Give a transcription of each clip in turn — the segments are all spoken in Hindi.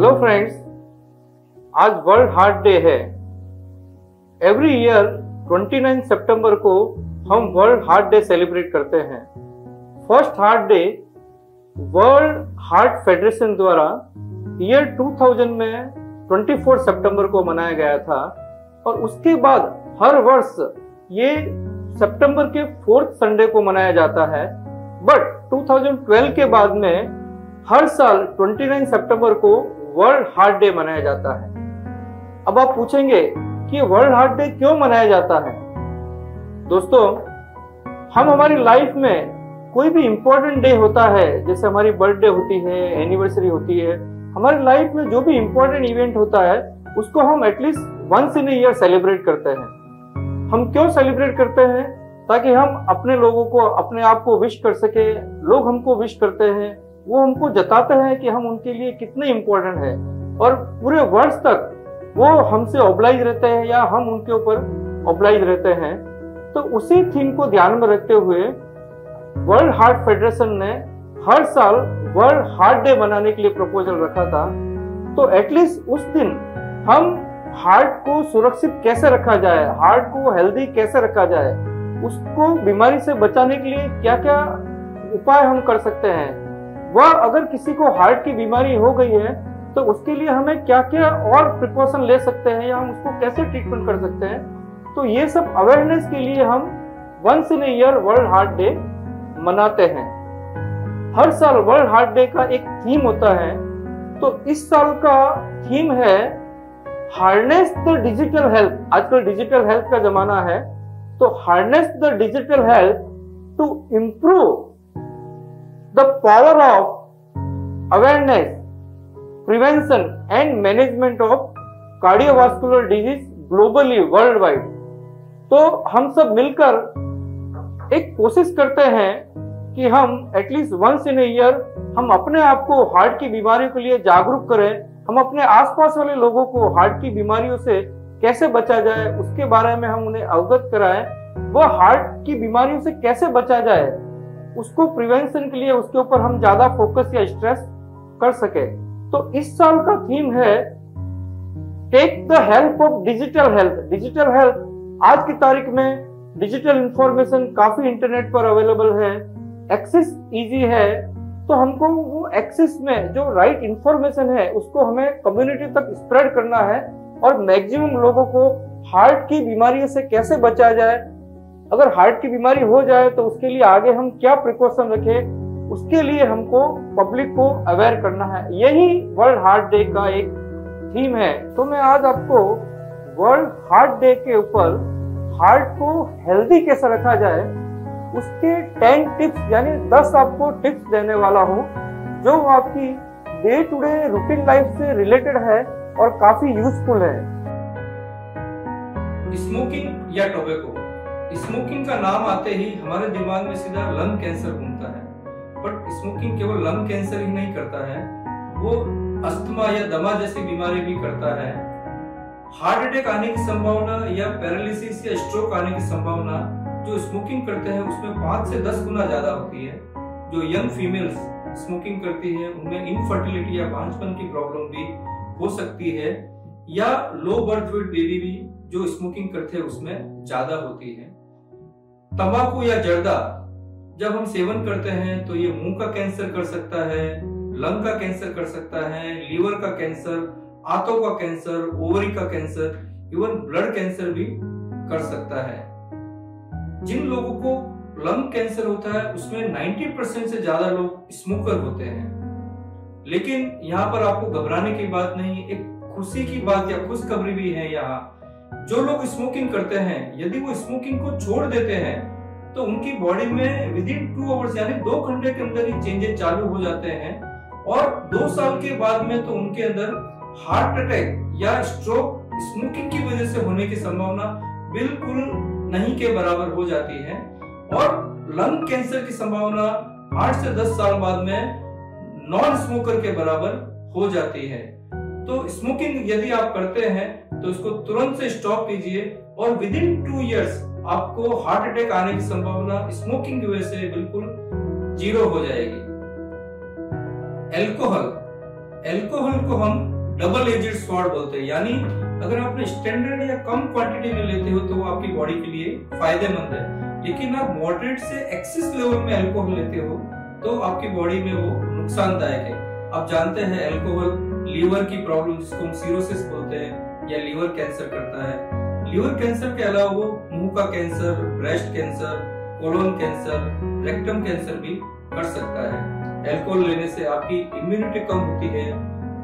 हेलो फ्रेंड्स, आज वर्ल्ड हार्ट डे है। एवरी ईयर 29 सितंबर को हम वर्ल्ड हार्ट डे सेलिब्रेट करते हैं। First heart day world heart federation द्वारा ईयर 2000 में 24 सितंबर को मनाया गया था और उसके बाद हर वर्ष ये सितंबर के 4th संडे को मनाया जाता है। बट 2012 के बाद में हर साल 29 सितंबर को वर्ल्ड हार्ट डे मनाया जाता है। अब आप पूछेंगे कि वर्ल्ड हार्ट डे क्यों मनाया जाता है? दोस्तों, हम हमारी लाइफ में कोई भी इंपॉर्टेंट डे होता है, जैसे हमारी बर्थडे होती है, एनिवर्सरी होती है, हमारी लाइफ में जो भी इंपॉर्टेंट इवेंट होता है उसको हम at least once in year celebrate करते हैं। हम क्यों सेलिब्रेट करते हैं? ताकि हम अपने लोगों को, अपने आप को विश कर सके। लोग हमको विश करते हैं, वो हमको जताते हैं कि हम उनके लिए कितने इम्पोर्टेंट है और पूरे वर्ष तक वो हमसे ऑब्लाइज रहते हैं या हम उनके ऊपर ऑब्लाइज रहते हैं। तो उसी थीम को ध्यान में रखते हुए वर्ल्ड हार्ट फेडरेशन ने हर साल वर्ल्ड हार्ट डे मनाने के लिए प्रपोजल रखा था। तो एटलीस्ट उस दिन हम हार्ट को सुरक्षित कैसे रखा जाए, हार्ट को हेल्दी कैसे रखा जाए, उसको बीमारी से बचाने के लिए क्या क्या उपाय हम कर सकते हैं, वह अगर किसी को हार्ट की बीमारी हो गई है तो उसके लिए हमें क्या क्या और प्रिकॉशन ले सकते हैं या हम उसको कैसे ट्रीटमेंट कर सकते हैं। तो ये सब अवेयरनेस के लिए हम once in year world heart day मनाते हैं। हर साल वर्ल्ड हार्ट डे का एक थीम होता है। तो इस साल का थीम है हार्नेस द डिजिटल हेल्थ। आजकल डिजिटल हेल्थ का जमाना है, तो harness the digital health to improve the power of awareness, prevention and management of cardiovascular disease globally, worldwide। तो हम सब मिलकर एक कोशिश करते हैं कि हम एटलीस्ट वंस इन ईयर हम अपने आप को हार्ट की बीमारियों के लिए जागरूक करें। हम अपने आसपास वाले लोगों को हार्ट की बीमारियों से कैसे बचा जाए उसके बारे में हम उन्हें अवगत कराएं। वह हार्ट की बीमारियों से कैसे बचा जाए उसको प्रिवेंशन के लिए उसके ऊपर हम ज्यादा फोकस या स्ट्रेस कर सके। तो इस साल का थीम है take the help of digital health. Digital health, आज की तारीख में डिजिटल इंफॉर्मेशन काफी इंटरनेट पर अवेलेबल है, एक्सेस इजी है। तो हमको वो एक्सेस में जो राइट इंफॉर्मेशन है उसको हमें कम्युनिटी तक स्प्रेड करना है और मैक्सिमम लोगों को हार्ट की बीमारियों से कैसे बचाया जाए। अगर हार्ट की बीमारी हो जाए तो उसके लिए आगे हम क्या प्रिकॉशन रखें, उसके लिए हमको पब्लिक को अवेयर करना है। यही वर्ल्ड हार्ट डे का एक थीम है। तो मैं आज आपको वर्ल्ड हार्ट डे के ऊपर हार्ट को हेल्दी कैसे रखा जाए उसके 10 टिप्स यानी 10 आपको टिप्स देने वाला हूँ जो आपकी day to day routine life से रिलेटेड है और काफी यूजफुल है। स्मोकिंग या टोबैको। स्मोकिंग का नाम आते ही हमारे दिमाग में सीधा लंग कैंसर घूमता है। बट स्मोकिंग केवल लंग कैंसर ही नहीं करता है, वो अस्थमा या दमा जैसी बीमारी भी करता है। हार्ट अटैक आने की संभावना या पैरालिसिस या स्ट्रोक आने की संभावना जो स्मोकिंग करते हैं उसमें 5 से 10 गुना ज्यादा होती है। जो यंग फीमेल्स स्मोकिंग करती है उनमें इनफर्टिलिटी या बांझपन की प्रॉब्लम भी हो सकती है, या लो बर्थ वेट बेबी भी जो स्मोकिंग करते हैं उसमें ज्यादा होती है। तंबाकू या जर्दा जब हम सेवन करते हैं तो ये मुंह का कैंसर कर सकता है, लंग का कैंसर कर सकता है, लीवर का कैंसर, आंतों का कैंसर, ओवरी का कैंसर, इवन ब्लड कैंसर भी कर सकता है। जिन लोगों को लंग कैंसर होता है उसमें 90% से ज्यादा लोग स्मोकर होते हैं। लेकिन यहाँ पर आपको घबराने की बात नहीं, एक खुशी की बात या खुशखबरी भी है। यहाँ जो लोग स्मोकिंग करते हैं यदि वो स्मोकिंग को छोड़ देते हैं तो उनकी बॉडी में विदिन 2 आवर्स यानी 2 घंटे के अंदर ही चेंजेस चालू हो जाते हैं और 2 साल के बाद में तो उनके अंदर हार्ट अटैक या स्ट्रोक स्मोकिंग की वजह से होने की संभावना बिल्कुल नहीं के बराबर हो जाती है और लंग कैंसर की संभावना 8 से 10 साल बाद में नॉन स्मोकर के बराबर हो जाती है। तो स्मोकिंग यदि आप करते हैं तो इसको तुरंत से स्टॉप कीजिए और विदिन 2 इयर्स आपको हार्ट अटैक आने की संभावना स्मोकिंग की वजह से बिल्कुल 0 हो जाएगी। अल्कोहल को हम डबल एजेड स्वॉर्ड बोलते हैं। यानी अगर आप स्टैंडर्ड या कम क्वांटिटी में लेते हो तो वो आपकी बॉडी के लिए फायदेमंद है, लेकिन आप मॉडरेट से एक्सेस लेवल में अल्कोहल लेते हो तो आपकी बॉडी में वो नुकसानदायक है। आप जानते हैं अल्कोहल लीवर की प्रॉब्लम जिसको हम सिरोसिस बोलते हैं या लीवर कैंसर करता है। लीवर कैंसर के अलावा वो मुंह का cancer, breast cancer, colon cancer, rectum cancer भी कर सकता है। अल्कोहल लेने से आपकी इम्यूनिटी कम होती है,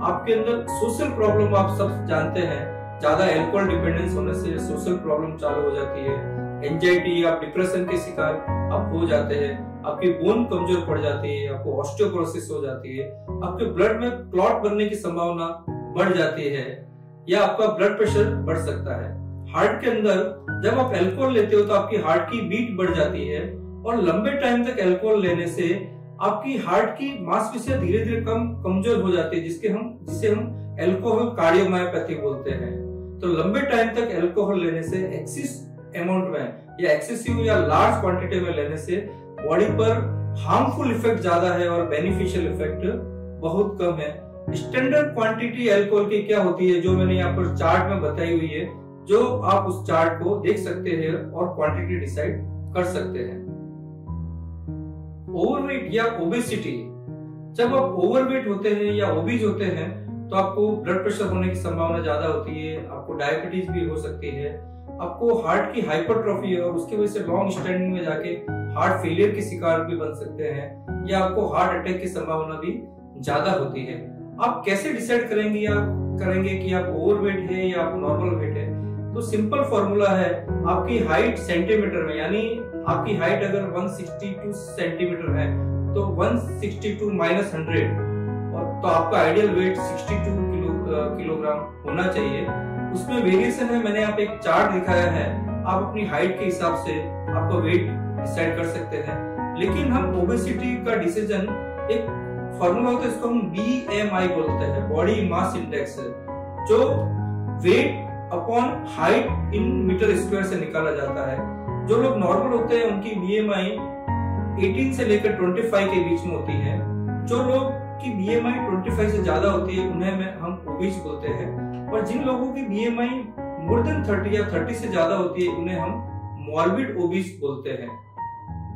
आपके अंदर सोशल प्रॉब्लम आप सब जानते हैं, ज्यादा अल्कोहल डिपेंडेंस होने से सोशल प्रॉब्लम चालू हो जाती है, एंजाइटी या डिप्रेशन के शिकार आप हो जाते हैं, आपकी बोन कमजोर पड़ जाती है, आपको ऑस्टियोपोरोसिस हो जाती है, आपके ब्लड में क्लॉट बनने की संभावना बढ़ जाती है या आपका ब्लड प्रेशर बढ़ सकता है। हार्ट के अंदर जब आप अल्कोहल लेते हो तो आपकी हार्ट की बीट बढ़ जाती है और लंबे टाइम तक अल्कोहल लेने से आपकी हार्ट की मांसपेशियां धीरे धीरे कमजोर हो जाती है, जिसे हम अल्कोहल कार्डियोमायोपैथी बोलते हैं। तो लंबे टाइम तक अल्कोहल लेने से एक्सेस अमाउंट में या एक्सेसिव या लार्ज क्वांटिटी में लेने से बॉडी पर हार्मफुल इफेक्ट ज्यादा है और बेनिफिशियल इफेक्ट बहुत कम है। स्टैंडर्ड क्वांटिटी अल्कोहल की क्या होती है जो मैंने यहाँ पर चार्ट में बताई हुई है, जो आप उस चार्ट को देख सकते हैं और क्वांटिटी डिसाइड कर सकते हैं। ओवरवेट या ओबेसिटी, जब आप ओवरवेट होते हैं या ओबीज होते हैं तो आपको ब्लड प्रेशर होने की संभावना ज्यादा होती है, आपको डायबिटीज भी हो सकती है, आपको हार्ट की हाइपरट्रॉफी है और उसकी वजह से लॉन्ग स्टैंडिंग में जाके हार्ट फेलियर के शिकार भी बन सकते हैं या आपको हार्ट अटैक की संभावना भी ज्यादा होती है। आप कैसे डिसाइड करेंगे कि आप ओवरवेट है या आप नॉर्मल वेट है? तो सिंपल फॉर्मूला है, आपकी हाइट सेंटीमीटर में, यानी आपकी हाइट अगर 162 सेंटीमीटर है तो 162 माइनस 100 और तो आपका आइडियल वेट 62 किलोग्राम होना चाहिए। उसमें वेरिएशन है, मैंने यहाँ पे एक चार्ट दिखाया है, आप अपनी हाइट के हिसाब से आपका वेट डिसाइड कर सकते हैं। लेकिन हम ओबेसिटी का डिसीजन एक फॉर्मूला होता है, इसको हम BMI बोलते हैं, बॉडी मास इंडेक्स, जो weight upon height in metre square से निकाला जाता है। जो लोग नॉर्मल होते हैं उनकी BMI 18 से लेकर 25 के बीच में होती है। जो लोग की BMI 25 से ज्यादा होती है उन्हें हम ओबीज बोलते हैं, और जिन लोगों की BMI मोर देन 30 या 30 से ज्यादा होती है उन्हें हम मॉर्बिड ओबीज बोलते हैं।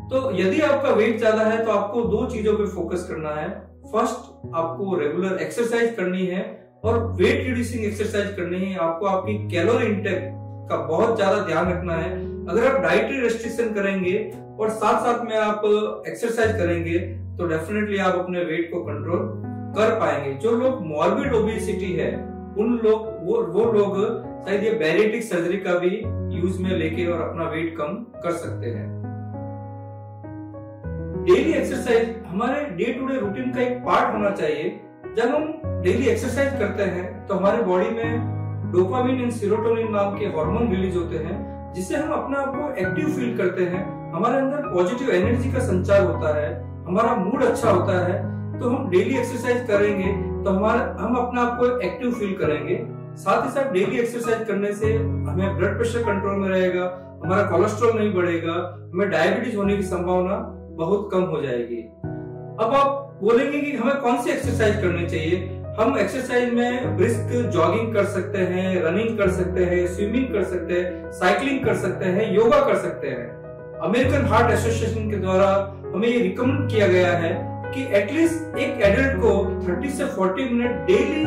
तो यदि आपका वेट ज्यादा है तो आपको दो चीजों पे फोकस करना है। फर्स्ट, आपको रेगुलर एक्सरसाइज करनी है और वेट रिड्यूसिंग एक्सरसाइज करनी है। आपको आपकी कैलोरी इंटेक का बहुत ज्यादा ध्यान रखना है। अगर आप डाइटरी रेस्ट्रिक्शन करेंगे और साथ साथ में आप एक्सरसाइज करेंगे तो डेफिनेटली आप अपने वेट को कंट्रोल कर पाएंगे। जो लोग मॉर्बिड ओबेसिटी है उन लोग वो लोग शायद ये बैरिएट्रिक सर्जरी का भी यूज में लेके और अपना वेट कम कर सकते हैं। डेली एक्सरसाइज हमारे डे टू डे रूटीन का एक पार्ट होना चाहिए। जब हम डेली एक्सरसाइज करते हैं तो हमारे बॉडी में डोपामिन एंड सेरोटोनिन नाम के हार्मोन रिलीज होते हैं, जिससे हम अपने आप को एक्टिव फील करते हैं। हमारे अंदर पॉजिटिव एनर्जी का संचार होता है, हमारा मूड अच्छा होता है। तो हम डेली एक्सरसाइज करेंगे तो हम अपने आप को एक्टिव फील करेंगे। साथ ही साथ डेली एक्सरसाइज करने से हमें ब्लड प्रेशर कंट्रोल में रहेगा, हमारा कोलेस्ट्रॉल नहीं बढ़ेगा, हमें डायबिटीज होने की संभावना बहुत कम हो जाएगी। अब आप बोलेंगे कि हमें कौन सी एक्सरसाइज करनी चाहिए? हम एक्सरसाइज में ब्रिस्क जॉगिंग कर सकते हैं, रनिंग कर सकते हैं, स्विमिंग कर सकते हैं, साइकिलिंग कर सकते हैं, योगा कर सकते हैं। अमेरिकन हार्ट एसोसिएशन के द्वारा हमें ये रिकमेंड किया गया है कि एटलीस्ट एक एडल्ट को 30 से 40 मिनट डेली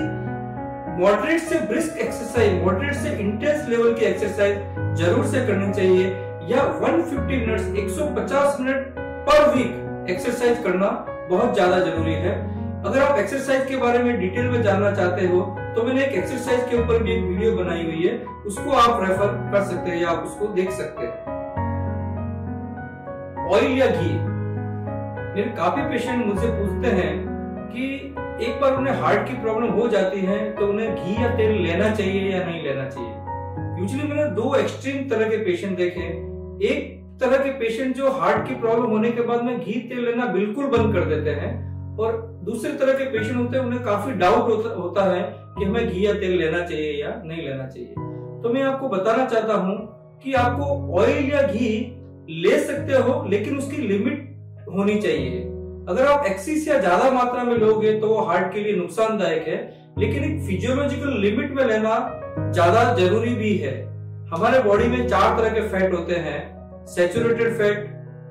मॉडरेट से ब्रिस्क एक्सरसाइज, मॉडरेट से इंटेंस लेवल की एक्सरसाइज जरूर से करनी चाहिए, या 150 minutes 150 minute per week exercise करना बहुत ज्यादा जरूरी है। अगर आप एक्सरसाइज के बारे में डिटेल में जानना चाहते हो तो मैंने एक एक्सरसाइज के ऊपर भी एक वीडियो बनाई हुई है, उसको आप रेफर कर सकते हैं या आप उसको देख सकते हैं। ऑयल या घी, मेरे काफी पेशेंट मुझसे पूछते हैं कि एक बार उन्हें हार्ट की प्रॉब्लम हो जाती है तो उन्हें घी या तेल लेना चाहिए या नहीं लेना चाहिए। यूजुअली मैंने दो एक्सट्रीम तरह के पेशेंट देखे। एक तरह के पेशेंट जो हार्ट की प्रॉब्लम होने के बाद में घी तेल लेना बिल्कुल बंद कर देते हैं, और दूसरे तरह के पेशेंट होते हैं उन्हें काफी डाउट होता है कि हमें घी या तेल लेना चाहिए या नहीं लेना चाहिए। तो मैं आपको बताना चाहता हूं कि आपको ऑयल या घी ले सकते हो, लेकिन उसकी लिमिट होनी चाहिए। अगर आप एक्सीस या ज्यादा मात्रा में लोगे तो वो हार्ट के लिए नुकसानदायक है, लेकिन एक फिजियोलॉजिकल लिमिट में लेना ज्यादा जरूरी भी है। हमारे बॉडी में 4 तरह के फैट होते हैं, saturated fat,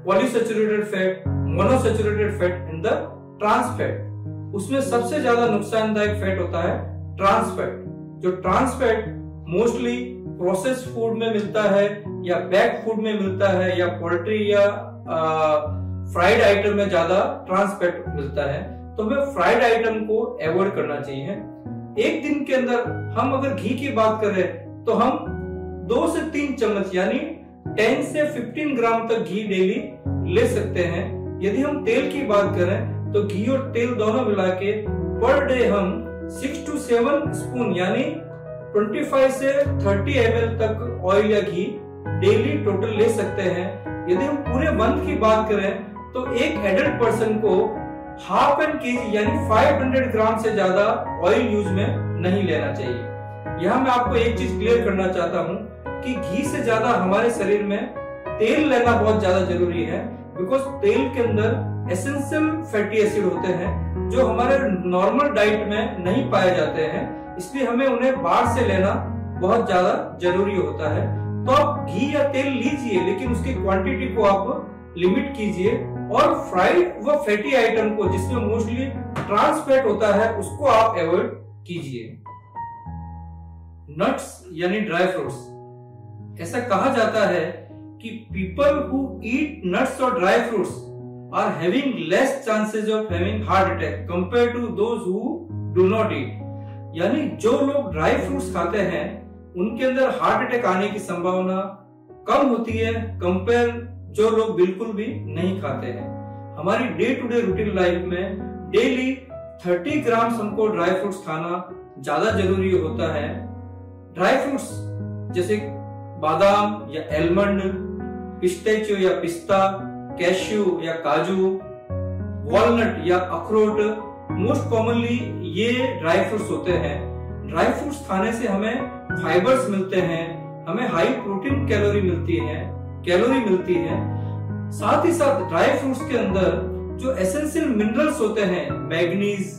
polysaturated fat, monosaturated fat and the trans fat. उसमें सबसे ज्यादा नुकसानदायक फैट होता है ट्रांस फैट। जो trans fat mostly processed food में मिलता है या बैक फूड में मिलता है या पोल्ट्री या फ्राइड आइटम में ज्यादा ट्रांस फैट मिलता है, तो हमें फ्राइड आइटम को अवॉइड करना चाहिए। एक दिन के अंदर हम अगर घी की बात करें तो हम 2 से 3 चम्मच यानी 10 से 15 ग्राम तक घी डेली ले सकते हैं। यदि हम तेल की बात करें तो घी और तेल दोनों मिला के पर डे हम 6 to 7 स्पून यानी 25 से 30 ml तक ऑयल या घी डेली टोटल ले सकते हैं। यदि हम पूरे मंथ की बात करें तो एक एडल्ट पर्सन को हाफ एन केजी यानी 500 ग्राम से ज्यादा ऑयल यूज में नहीं लेना चाहिए। यहाँ मैं आपको एक चीज क्लियर करना चाहता हूँ कि घी से ज्यादा हमारे शरीर में तेल लेना बहुत ज्यादा जरूरी है, बिकॉज तेल के अंदर एसेंशियल फैटी एसिड होते हैं जो हमारे नॉर्मल डाइट में नहीं पाए जाते हैं, इसलिए हमें उन्हें बाहर से लेना बहुत ज्यादा जरूरी होता है। तो आप घी या तेल लीजिए, लेकिन उसकी क्वांटिटी को आप लिमिट कीजिए और फ्राइड व फैटी आइटम को जिसमें मोस्टली ट्रांस फैट होता है उसको आप अवॉइड कीजिए। नट्स यानी ड्राई फ्रूट्स, ऐसा कहा जाता है कि पीपल हु ईट नट्स और dry fruits are having less chances of having heart attack compare to those who do not eat. यानी जो लोग ड्राई फ्रूट्स खाते हैं उनके अंदर हार्ट अटैक आने की संभावना कम होती है कंपेयर जो लोग बिल्कुल भी नहीं खाते हैं। हमारी day to day routine life में डेली 30 ग्राम हमको ड्राई फ्रूट्स खाना ज्यादा जरूरी होता है। ड्राई फ्रूट्स जैसे बादाम या एलमंड, पिस्ताचियो या पिस्ता, कैश्यू या काजू, वॉलनट या अखरोट, मोस्ट कॉमनली ये ड्राई फ्रूट्स होते हैं। ड्राई फ्रूट्स खाने से हमें फाइबर्स मिलते हैं, हमें हाई प्रोटीन कैलोरी मिलती है। साथ ही साथ ड्राई फ्रूट्स के अंदर जो एसेंशियल मिनरल्स होते हैं, मैग्नीज,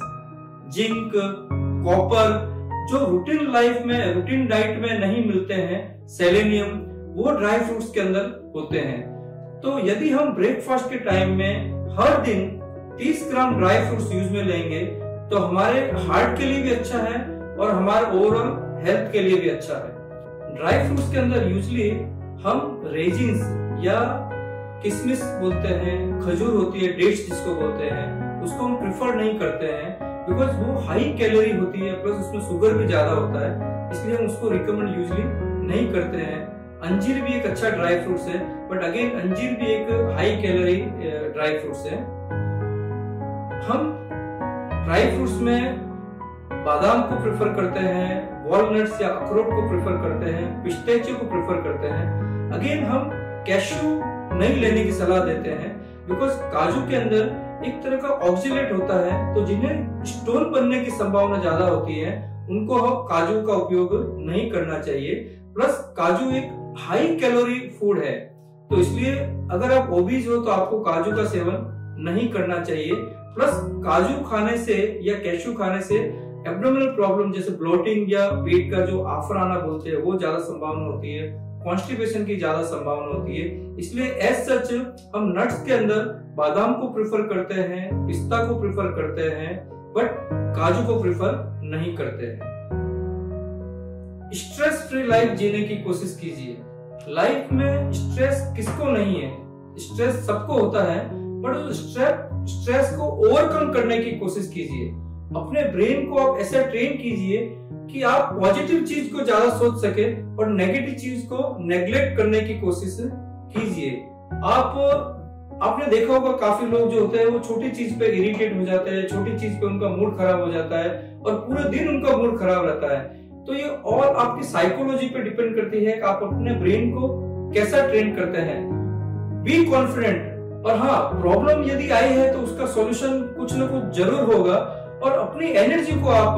जिंक, कॉपर, जो रूटीन लाइफ में रूटीन डाइट में नहीं मिलते हैं, सेलेनियम, वो ड्राई फ्रूट्स के अंदर होते हैं। तो यदि हम ब्रेकफास्ट के टाइम में हर दिन 30 ग्राम ड्राई फ्रूट्स यूज में लेंगे तो हमारे हार्ट के लिए भी अच्छा है और हमारे ओवरऑल हेल्थ के लिए भी अच्छा है। ड्राई फ्रूट्स के अंदर यूजली हम रेजिन्स या किशमिश बोलते हैं, खजूर होती है, डेट्स जिसको बोलते हैं, उसको हम प्रिफर नहीं करते हैं बिकॉज वो हाई कैलोरी होती है, प्लस उसमें शुगर भी ज्यादा होता है, इसलिए हम उसको रिकमेंड यूजली नहीं करते हैं। अंजीर भी एक अच्छा ड्राई फ्रूट्स है, बट अगेन अंजीर भी एक हाई कैलोरी ड्राई फ्रूट्स है। हम ड्राई फ्रूट्स में बादाम को प्रेफर करते हैं, वॉलनट्स या अखरोट को प्रेफर करते हैं, पिस्ताचियो को प्रेफर करते हैं। अगेन हम कैश्यू नहीं लेने की सलाह देते हैं बिकॉज काजू के अंदर एक तरह का ऑक्सीलेट होता है, तो जिन्हें स्टोन बनने की संभावना ज्यादा होती है उनको हम काजू का उपयोग नहीं करना चाहिए। प्लस काजू एक हाई कैलोरी फूड है, तो इसलिए अगर आप ओबीज हो तो आपको काजू का सेवन नहीं करना चाहिए। प्लस काजू खाने से या कैश्यू खाने से एब्डोमिनल प्रॉब्लम जैसे ब्लोटिंग या पेट का जो आफर आना बोलते हैं वो ज्यादा संभावना होती है, कॉन्स्टिपेशन की ज्यादा संभावना होती है। इसलिए एज सच हम नट्स के अंदर बादाम को प्रेफर करते हैं, पिस्ता को प्रेफर करते हैं, बट काजू को प्रेफर नहीं करते हैं। स्ट्रेस फ्री लाइफ जीने की कोशिश कीजिए। लाइफ में स्ट्रेस किसको नहीं है, स्ट्रेस सबको होता है, बट उस स्ट्रेस को ओवरकम करने की कोशिश कीजिए। अपने ब्रेन को आप ऐसा ट्रेन कीजिए कि आप पॉजिटिव चीज को ज्यादा सोच सके और नेगेटिव चीज को नेग्लेक्ट करने की कोशिश कीजिए। आपने देखा होगा काफी लोग जो होते हैं वो छोटी चीज पे इरिटेट हो जाते हैं, छोटी चीज पे उनका मूड खराब हो जाता है और पूरे दिन उनका मूड खराब रहता है। तो ये और आपकी साइकोलॉजी पे डिपेंड करती है कि आप अपने ब्रेन को कैसा ट्रेन करते हैं। बी कॉन्फिडेंट, और हाँ, प्रॉब्लम यदि आई है तो उसका सॉल्यूशन कुछ ना कुछ जरूर होगा, और अपनी एनर्जी को आप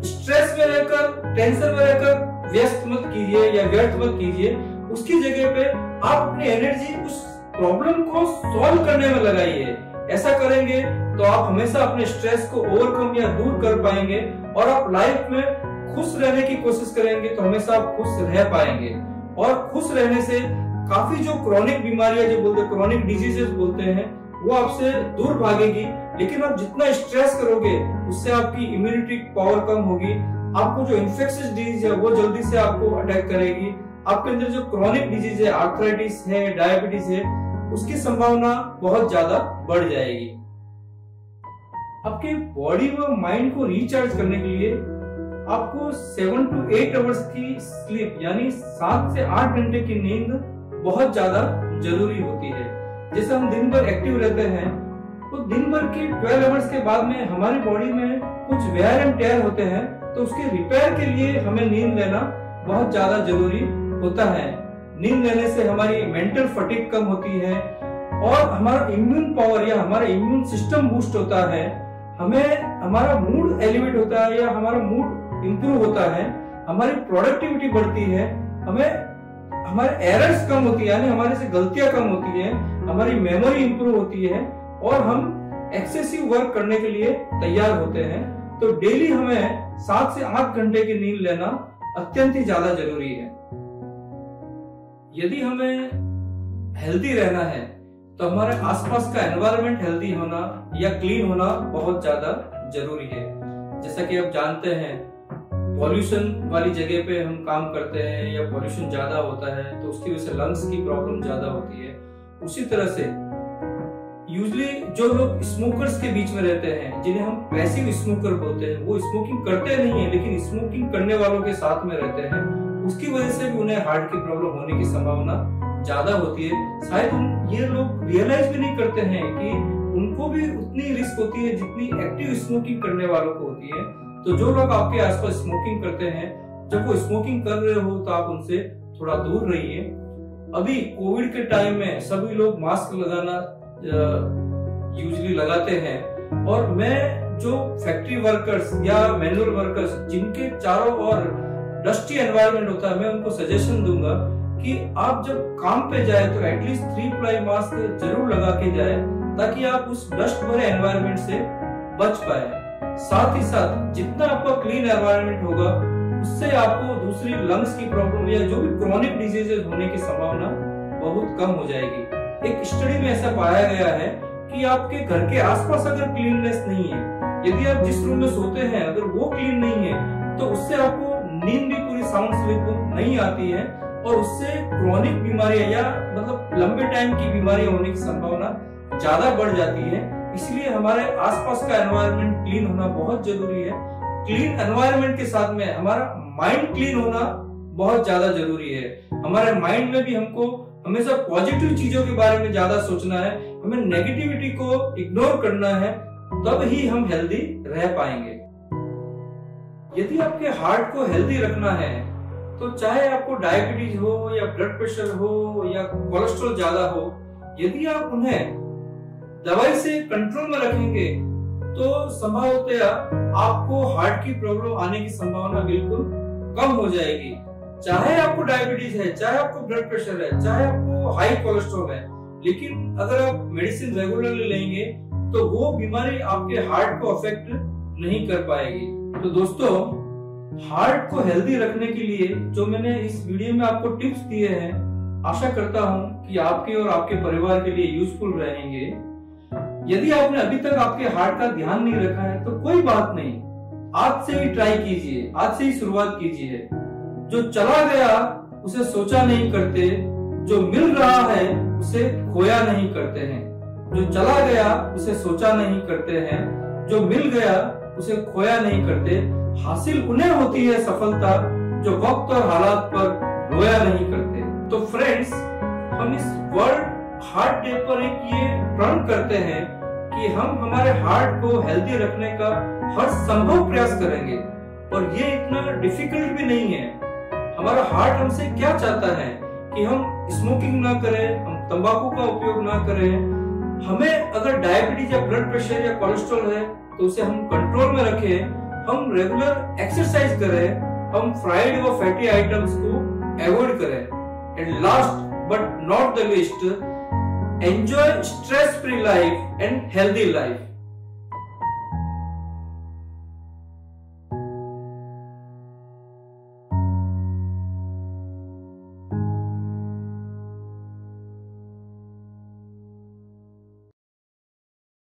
स्ट्रेस में रहकर, टेंशन में रहकर व्यस्त मत कीजिए या व्यर्थ मत कीजिए। उसकी जगह पे आप अपनी एनर्जी उस प्रॉब्लम को सॉल्व करने में लगाइए। ऐसा करेंगे तो आप हमेशा अपने स्ट्रेस को ओवरकम या दूर कर पाएंगे और आप लाइफ में खुश रहने की कोशिश करेंगे तो हमेशा आप खुश रह पाएंगे। और खुश रहने से काफी जो क्रॉनिक बीमारियां जो बोलते हैं, क्रॉनिक डिजीजेस बोलते हैं, वो आपसे दूर भागेगी। लेकिन आप जितना स्ट्रेस करोगे उससे आपकी इम्यूनिटी पावर कम होगी, आपको जो इन्फेक्शियस डिजीज है वो जल्दी से आपको अटैक करेगी, आपके अंदर जो क्रॉनिक डिजीज है, आर्थराइटिस है, डायबिटीज है, उसकी संभावना बहुत ज्यादा बढ़ जाएगी। आपके बॉडी व माइंड को रिचार्ज करने के लिए आपको 7 to 8 आवर्स की स्लीप यानी 7 से 8 घंटे की नींद बहुत ज्यादा जरूरी होती है। जैसे हम दिन भर एक्टिव रहते हैं तो दिन भर के 12 आवर्स के बाद में हमारी बॉडी में कुछ वेयर एंड टेयर होते हैं, तो उसके रिपेयर के लिए हमें नींद लेना बहुत ज्यादा जरूरी होता है। नींद लेने से हमारी मेंटल फटीग कम होती है और हमारा इम्यून पावर या हमारा इम्यून सिस्टम बूस्ट होता है, हमें हमारा मूड एलिवेट होता है या हमारा मूड इंप्रूव होता है, हमारी प्रोडक्टिविटी बढ़ती है, हमें हमारे एरर्स कम होती है यानी हमारे से गलतियां कम होती है, हमारी मेमोरी इंप्रूव होती है और हम एक्सेसिव वर्क करने के लिए तैयार होते हैं। तो डेली हमें 7 से 8 घंटे की नींद लेना अत्यंत ही ज्यादा जरूरी है। यदि हमें हेल्दी रहना है तो हमारे आसपास का एनवायरनमेंट हेल्दी होना या क्लीन होना बहुत ज्यादा जरूरी है। जैसा कि आप जानते हैं पॉल्यूशन वाली जगह पे हम काम करते हैं या पॉल्यूशन ज्यादा होता है तो उसकी वजह से लंग्स की प्रॉब्लम ज्यादा होती है। उसी तरह से यूजली जो लोग स्मोकर्स के बीच में रहते हैं, जिन्हें हम पैसिव स्मोकर बोलते हैं, वो स्मोकिंग करते नहीं है लेकिन स्मोकिंग करने वालों के साथ में रहते हैं, उसकी वजह से भी उन्हें हार्ट की प्रॉब्लम होने की संभावना ज्यादा होती है। शायद ये लोग रियलाइज भी नहीं करते हैं कि उनको भी उतनी रिस्क होती है जितनी एक्टिव स्मोकिंग करने वालों को होती है। तो जो लोग आपके आसपास स्मोकिंग करते हैं, जब वो स्मोकिंग कर रहे हो तो आप उनसे थोड़ा दूर रहिए। अभी कोविड के टाइम में सभी लोग मास्क लगाना यूजुअली लगाते हैं और मैं जो फैक्ट्री वर्कर्स या मैनुअल वर्कर्स जिनके चारों ओर डस्टी एनवायरनमेंट होता है, मैं उनको सजेशन दूंगा कि आप जब काम पे जाए तो एटलीस्ट 3 प्लाई मास्क जरूर लगा के जाए ताकि आप उस डस्ट भरे एनवायरनमेंट से बच पाए। साथ ही साथ जितना आपका क्लीन एनवायरनमेंट होगा उससे आपको दूसरी लंग्स की प्रॉब्लम या जो भी क्रॉनिक डिजीजेस होने की संभावना बहुत कम हो जाएगी। एक स्टडी में ऐसा पाया गया है कि आपके घर के आसपास अगर क्लीननेस नहीं है, यदि आप जिस रूम में सोते हैं अगर वो क्लीन नहीं है तो उससे आपको नींद भी पूरी साउंड स्लीप नहीं आती है और उससे क्रॉनिक बीमारियां या मतलब लंबे टाइम की बीमारियां होने की संभावना ज्यादा बढ़ जाती है। इसलिए हमारे आसपास का एनवायरनमेंट क्लीन होना बहुत जरूरी है। क्लीन एनवायरनमेंट के साथ में हमारा माइंड क्लीन होना बहुत ज्यादा जरूरी है। हमारे माइंड में भी हमको हमेशा पॉजिटिव चीजों के बारे में ज्यादा सोचना है, हमें नेगेटिविटी को इग्नोर करना है, तब ही हम हेल्दी रह पाएंगे। यदि आपके हार्ट को हेल्दी रखना है तो चाहे आपको डायबिटीज हो या ब्लड प्रेशर हो या कोलेस्ट्रॉल ज्यादा हो, यदि आप उन्हें दवाई से कंट्रोल में रखेंगे तो संभवतया आपको हार्ट की प्रॉब्लम आने की संभावना बिल्कुल कम हो जाएगी। चाहे आपको डायबिटीज है, चाहे आपको ब्लड प्रेशर है, चाहे आपको हाई कोलेस्ट्रॉल है, लेकिन अगर आप मेडिसिन रेगुलरली लेंगे तो वो बीमारी आपके हार्ट को अफेक्ट नहीं कर पाएगी। तो दोस्तों, हार्ट को हेल्दी रखने के लिए जो मैंने इस वीडियो में आपको टिप्स दिए हैं, आशा करता हूं कि आपके और आपके परिवार के लिए यूजफुल रहेंगे। यदि आपने अभी तक आपके हार्ट का ध्यान नहीं रखा है तो कोई बात नहीं, आज से ही ट्राई कीजिए, आज से ही शुरुआत कीजिए। जो चला गया उसे सोचा नहीं करते, जो मिल रहा है उसे खोया नहीं करते हैं। जो चला गया उसे सोचा नहीं करते हैं, जो मिल गया उसे खोया नहीं करते। हासिल उन्हें होती है सफलता जो वक्त और हालात पर रोया नहीं करते। तो फ्रेंड्स, हम इस वर्ल्ड हार्ट डे पर एक ये प्रण करते हैं कि हम हमारे हार्ट को हेल्दी रखने का हर संभव प्रयास करेंगे। और ये इतना डिफिकल्ट भी नहीं है। हमारा हार्ट हमसे क्या चाहता है कि हम स्मोकिंग ना करें, हम तंबाकू का उपयोग ना करें। हमें अगर डायबिटीज या ब्लड प्रेशर या कोलेस्ट्रॉल है तो उसे हम कंट्रोल में रखें, हम रेगुलर एक्सरसाइज करें, हम फ्राइड व फैटी आइटम्स को अवॉइड करें। And last but not the least, enjoy stress free life and healthy life.